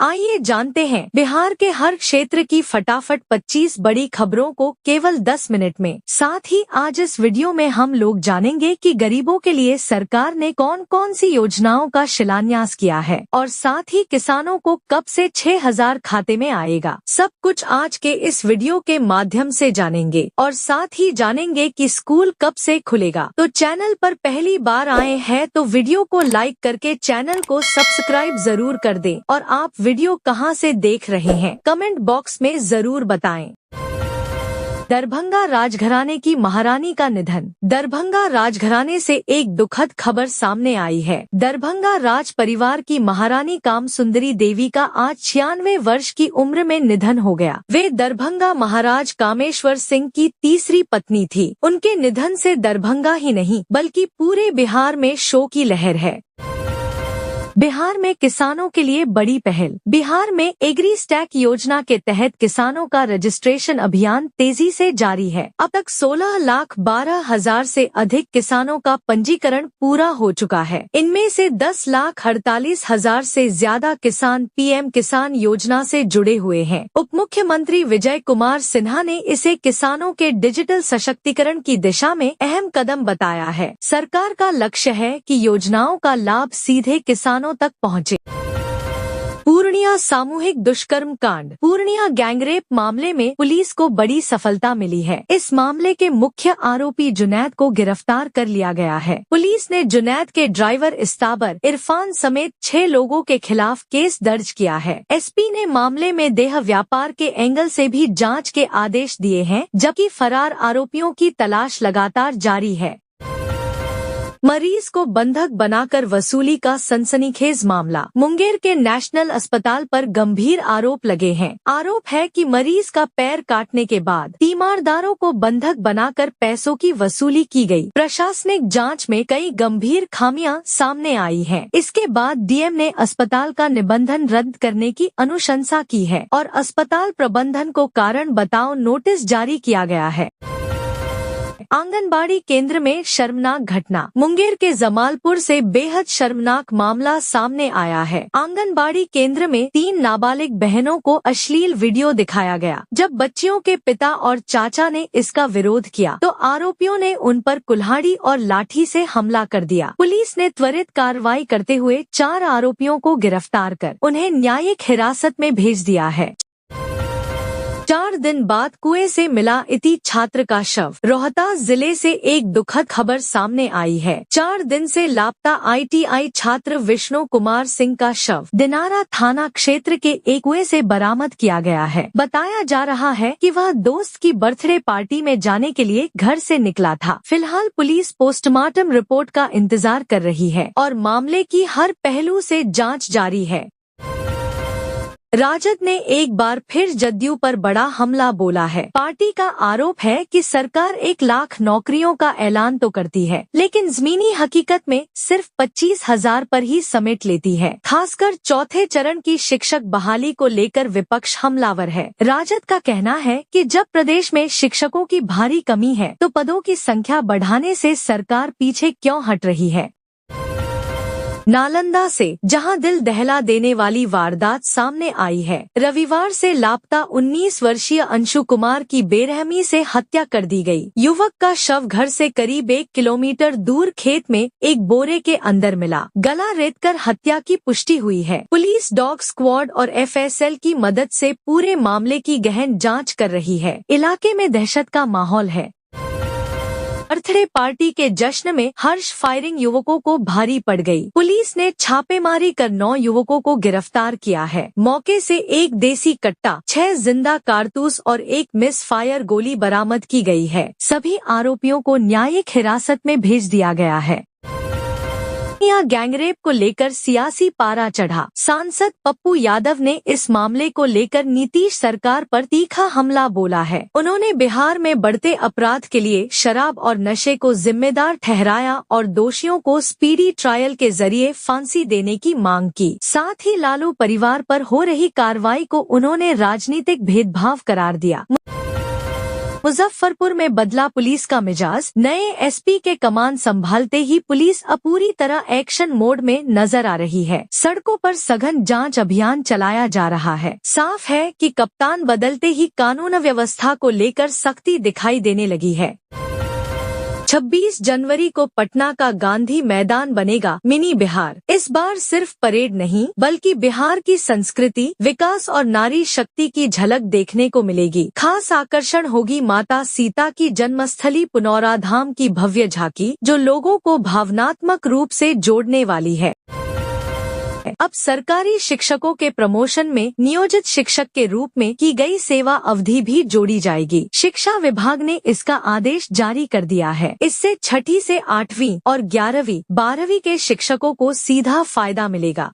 आइए जानते हैं बिहार के हर क्षेत्र की फटाफट 25 बड़ी खबरों को केवल 10 मिनट में। साथ ही आज इस वीडियो में हम लोग जानेंगे कि गरीबों के लिए सरकार ने कौन कौन सी योजनाओं का शिलान्यास किया है और साथ ही किसानों को कब से 6,000 खाते में आएगा। सब कुछ आज के इस वीडियो के माध्यम से जानेंगे और साथ ही जानेंगे कि स्कूल कब से खुलेगा। तो चैनल पर पहली बार आए हैं तो वीडियो को लाइक करके चैनल को सब्सक्राइब जरूर कर दें और आप वीडियो कहां से देख रहे हैं कमेंट बॉक्स में जरूर बताएं। दरभंगा राजघराने की महारानी का निधन। दरभंगा राजघराने से एक दुखद खबर सामने आई है। दरभंगा राज परिवार की महारानी कामसुंदरी देवी का आज 96 वर्ष की उम्र में निधन हो गया। वे दरभंगा महाराज कामेश्वर सिंह की तीसरी पत्नी थी। उनके निधन से दरभंगा ही नहीं बल्कि पूरे बिहार में शोक की लहर है। बिहार में किसानों के लिए बड़ी पहल। बिहार में एग्री स्टैक योजना के तहत किसानों का रजिस्ट्रेशन अभियान तेजी से जारी है। अब तक 16,12,000 से अधिक किसानों का पंजीकरण पूरा हो चुका है। इनमें से 10,48,000 से ज्यादा किसान पीएम किसान योजना से जुड़े हुए हैं। उप मुख्यमंत्री विजय कुमार सिन्हा ने इसे किसानों के डिजिटल सशक्तिकरण की दिशा में अहम कदम बताया है। सरकार का लक्ष्य है कि योजनाओं का लाभ सीधे किसानों तक पहुंचे। पूर्णिया सामूहिक दुष्कर्म कांड। पूर्णिया गैंगरेप मामले में पुलिस को बड़ी सफलता मिली है। इस मामले के मुख्य आरोपी जुनैद को गिरफ्तार कर लिया गया है। पुलिस ने जुनैद के ड्राइवर इस्ताबर, इरफान समेत 6 लोगों के खिलाफ केस दर्ज किया है। एसपी ने मामले में देह व्यापार के एंगल से भी जांच के आदेश दिए हैं, जबकि फरार आरोपियों की तलाश लगातार जारी है। मरीज को बंधक बनाकर वसूली का सनसनीखेज मामला। मुंगेर के नेशनल अस्पताल पर गंभीर आरोप लगे हैं। आरोप है कि मरीज का पैर काटने के बाद तीमारदारों को बंधक बनाकर पैसों की वसूली की गई। प्रशासनिक जांच में कई गंभीर खामियां सामने आई हैं। इसके बाद डीएम ने अस्पताल का निबंधन रद्द करने की अनुशंसा की है और अस्पताल प्रबंधन को कारण बताओ नोटिस जारी किया गया है। आंगनबाड़ी केंद्र में शर्मनाक घटना। मुंगेर के जमालपुर से बेहद शर्मनाक मामला सामने आया है। आंगनबाड़ी केंद्र में 3 नाबालिग बहनों को अश्लील वीडियो दिखाया गया। जब बच्चियों के पिता और चाचा ने इसका विरोध किया तो आरोपियों ने उन पर कुल्हाड़ी और लाठी से हमला कर दिया। पुलिस ने त्वरित कार्रवाई करते हुए 4 आरोपियों को गिरफ्तार कर उन्हें न्यायिक हिरासत में भेज दिया है। 4 दिन बाद कुएं से मिला इति छात्र का शव। रोहतास जिले से एक दुखद खबर सामने आई है। 4 दिन से लापता आईटीआई छात्र विष्णु कुमार सिंह का शव दिनारा थाना क्षेत्र के एक कुएं से बरामद किया गया है। बताया जा रहा है कि वह दोस्त की बर्थडे पार्टी में जाने के लिए घर से निकला था। फिलहाल पुलिस पोस्टमार्टम रिपोर्ट का इंतजार कर रही है और मामले की हर पहलू से जाँच जारी है। राजद ने एक बार फिर जदयू पर बड़ा हमला बोला है। पार्टी का आरोप है कि सरकार 1 लाख नौकरियों का ऐलान तो करती है, लेकिन जमीनी हकीकत में सिर्फ 25,000 पर ही समेट लेती है। खासकर चौथे चरण की शिक्षक बहाली को लेकर विपक्ष हमलावर है। राजद का कहना है कि जब प्रदेश में शिक्षकों की भारी कमी है तो पदों की संख्या बढ़ाने से सरकार पीछे क्यों हट रही है। नालंदा से जहां दिल दहला देने वाली वारदात सामने आई है। रविवार से लापता 19 वर्षीय अंशु कुमार की बेरहमी से हत्या कर दी गई। युवक का शव घर से करीब 1 किलोमीटर दूर खेत में एक बोरे के अंदर मिला। गला रेतकर हत्या की पुष्टि हुई है। पुलिस डॉग स्क्वाड और एफएसएल की मदद से पूरे मामले की गहन जाँच कर रही है। इलाके में दहशत का माहौल है। बर्थडे पार्टी के जश्न में हर्ष फायरिंग युवकों को भारी पड़ गई। पुलिस ने छापेमारी कर 9 युवकों को गिरफ्तार किया है। मौके से 1 देसी कट्टा, 6 जिंदा कारतूस और 1 मिस फायर गोली बरामद की गई है। सभी आरोपियों को न्यायिक हिरासत में भेज दिया गया है। गैंगरेप को लेकर सियासी पारा चढ़ा। सांसद पप्पू यादव ने इस मामले को लेकर नीतीश सरकार पर तीखा हमला बोला है। उन्होंने बिहार में बढ़ते अपराध के लिए शराब और नशे को जिम्मेदार ठहराया और दोषियों को स्पीडी ट्रायल के जरिए फांसी देने की मांग की। साथ ही लालू परिवार पर हो रही कार्रवाई को उन्होंने राजनीतिक भेदभाव करार दिया। मुजफ्फरपुर में बदला पुलिस का मिजाज। नए एसपी के कमान संभालते ही पुलिस अब पूरी तरह एक्शन मोड में नजर आ रही है। सड़कों पर सघन जांच अभियान चलाया जा रहा है। साफ है कि कप्तान बदलते ही कानून व्यवस्था को लेकर सख्ती दिखाई देने लगी है। 26 जनवरी को पटना का गांधी मैदान बनेगा मिनी बिहार। इस बार सिर्फ परेड नहीं बल्कि बिहार की संस्कृति, विकास और नारी शक्ति की झलक देखने को मिलेगी। खास आकर्षण होगी माता सीता की जन्मस्थली पुनौरा धाम की भव्य झांकी, जो लोगों को भावनात्मक रूप से जोड़ने वाली है। अब सरकारी शिक्षकों के प्रमोशन में नियोजित शिक्षक के रूप में की गई सेवा अवधि भी जोड़ी जाएगी। शिक्षा विभाग ने इसका आदेश जारी कर दिया है। इससे 6ठी से 8वीं और 11वीं 12वीं के शिक्षकों को सीधा फायदा मिलेगा।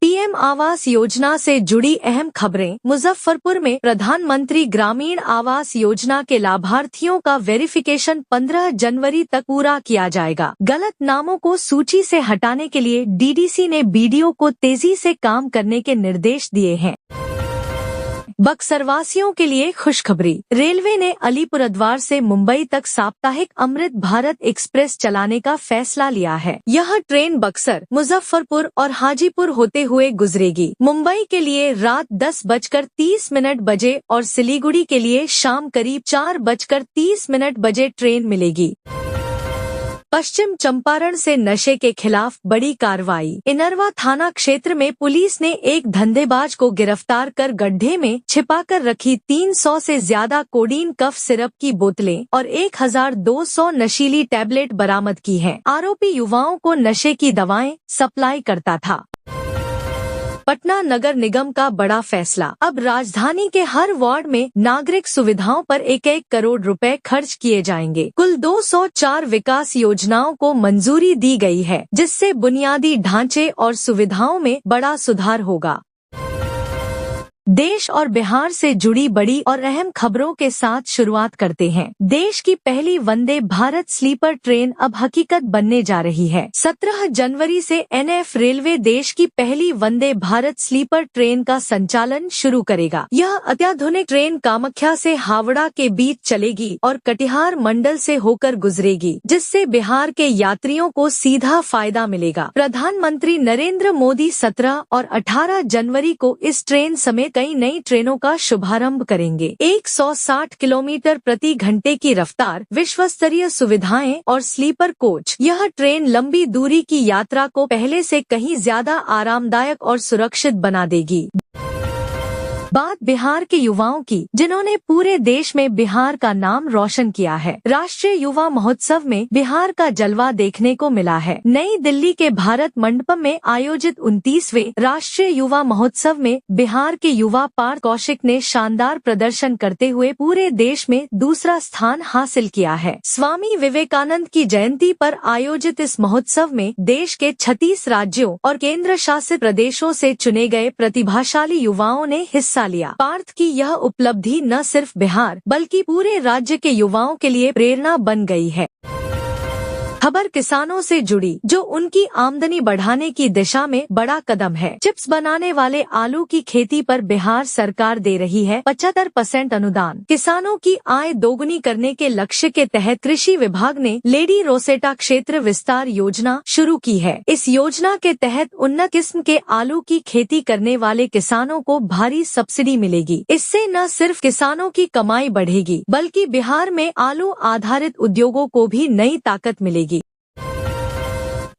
पीएम आवास योजना से जुड़ी अहम खबरें। मुजफ्फरपुर में प्रधानमंत्री ग्रामीण आवास योजना के लाभार्थियों का वेरिफिकेशन 15 जनवरी तक पूरा किया जाएगा। गलत नामों को सूची से हटाने के लिए डीडीसी ने बीडीओ को तेजी से काम करने के निर्देश दिए हैं। बक्सरवासियों के लिए खुशखबरी। रेलवे ने अलीपुरद्वार से मुंबई तक साप्ताहिक अमृत भारत एक्सप्रेस चलाने का फैसला लिया है। यह ट्रेन बक्सर, मुजफ्फरपुर और हाजीपुर होते हुए गुजरेगी। मुंबई के लिए रात 10:30 बजे और सिलीगुड़ी के लिए शाम करीब 4:30 बजे ट्रेन मिलेगी। पश्चिम चंपारण से नशे के खिलाफ बड़ी कार्रवाई। इनरवा थाना क्षेत्र में पुलिस ने एक धंधेबाज को गिरफ्तार कर गड्ढे में छिपाकर रखी 300 से ज्यादा कोडीन कफ सिरप की बोतलें और 1200 नशीली टैबलेट बरामद की हैं। आरोपी युवाओं को नशे की दवाएं सप्लाई करता था। पटना नगर निगम का बड़ा फैसला। अब राजधानी के हर वार्ड में नागरिक सुविधाओं पर 1-1 करोड़ रुपए खर्च किए जाएंगे। कुल 204 विकास योजनाओं को मंजूरी दी गई है, जिससे बुनियादी ढांचे और सुविधाओं में बड़ा सुधार होगा। देश और बिहार से जुड़ी बड़ी और अहम खबरों के साथ शुरुआत करते हैं। देश की पहली वंदे भारत स्लीपर ट्रेन अब हकीकत बनने जा रही है। 17 जनवरी से एनएफ रेलवे देश की पहली वंदे भारत स्लीपर ट्रेन का संचालन शुरू करेगा। यह अत्याधुनिक ट्रेन कामाख्या से हावड़ा के बीच चलेगी और कटिहार मंडल से होकर गुजरेगी, जिससे बिहार के यात्रियों को सीधा फायदा मिलेगा। प्रधानमंत्री नरेंद्र मोदी 17 और 18 जनवरी को इस ट्रेन समेत कई नई ट्रेनों का शुभारंभ करेंगे। 160 किलोमीटर प्रति घंटे की रफ्तार, विश्वस्तरीय सुविधाएं और स्लीपर कोच। यह ट्रेन लंबी दूरी की यात्रा को पहले से कहीं ज्यादा आरामदायक और सुरक्षित बना देगी। बात बिहार के युवाओं की, जिन्होंने पूरे देश में बिहार का नाम रोशन किया है। राष्ट्रीय युवा महोत्सव में बिहार का जलवा देखने को मिला है। नई दिल्ली के भारत मंडपम में आयोजित 29वें राष्ट्रीय युवा महोत्सव में बिहार के युवा पार्थ कौशिक ने शानदार प्रदर्शन करते हुए पूरे देश में दूसरा स्थान हासिल किया है। स्वामी विवेकानंद की जयंती पर आयोजित इस महोत्सव में देश के 36 राज्यों और केंद्र शासित प्रदेशों से चुने गए प्रतिभाशाली युवाओं ने हिस्सा लिया। पार्थ की यह उपलब्धि न सिर्फ बिहार बल्कि पूरे राज्य के युवाओं के लिए प्रेरणा बन गई है। खबर किसानों से जुड़ी, जो उनकी आमदनी बढ़ाने की दिशा में बड़ा कदम है। चिप्स बनाने वाले आलू की खेती पर बिहार सरकार दे रही है 75% अनुदान। किसानों की आय दोगुनी करने के लक्ष्य के तहत कृषि विभाग ने लेडी रोसेटा क्षेत्र विस्तार योजना शुरू की है। इस योजना के तहत उन्नत किस्म के आलू की खेती करने वाले किसानों को भारी सब्सिडी मिलेगी। इससे न सिर्फ किसानों की कमाई बढ़ेगी बल्कि बिहार में आलू आधारित उद्योगों को भी नई ताकत मिलेगी।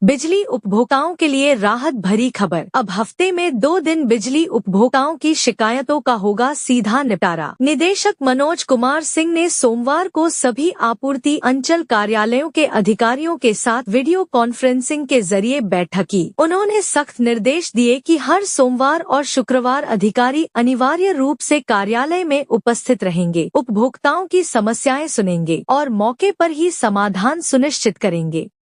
बिजली उपभोक्ताओं के लिए राहत भरी खबर। अब हफ्ते में 2 दिन बिजली उपभोक्ताओं की शिकायतों का होगा सीधा निपटारा। निदेशक मनोज कुमार सिंह ने सोमवार को सभी आपूर्ति अंचल कार्यालयों के अधिकारियों के साथ वीडियो कॉन्फ्रेंसिंग के जरिए बैठक की। उन्होंने सख्त निर्देश दिए कि हर सोमवार और शुक्रवार अधिकारी अनिवार्य रूप से कार्यालय में उपस्थित रहेंगे, उपभोक्ताओं की समस्याएं सुनेंगे और मौके पर ही समाधान सुनिश्चित करेंगे।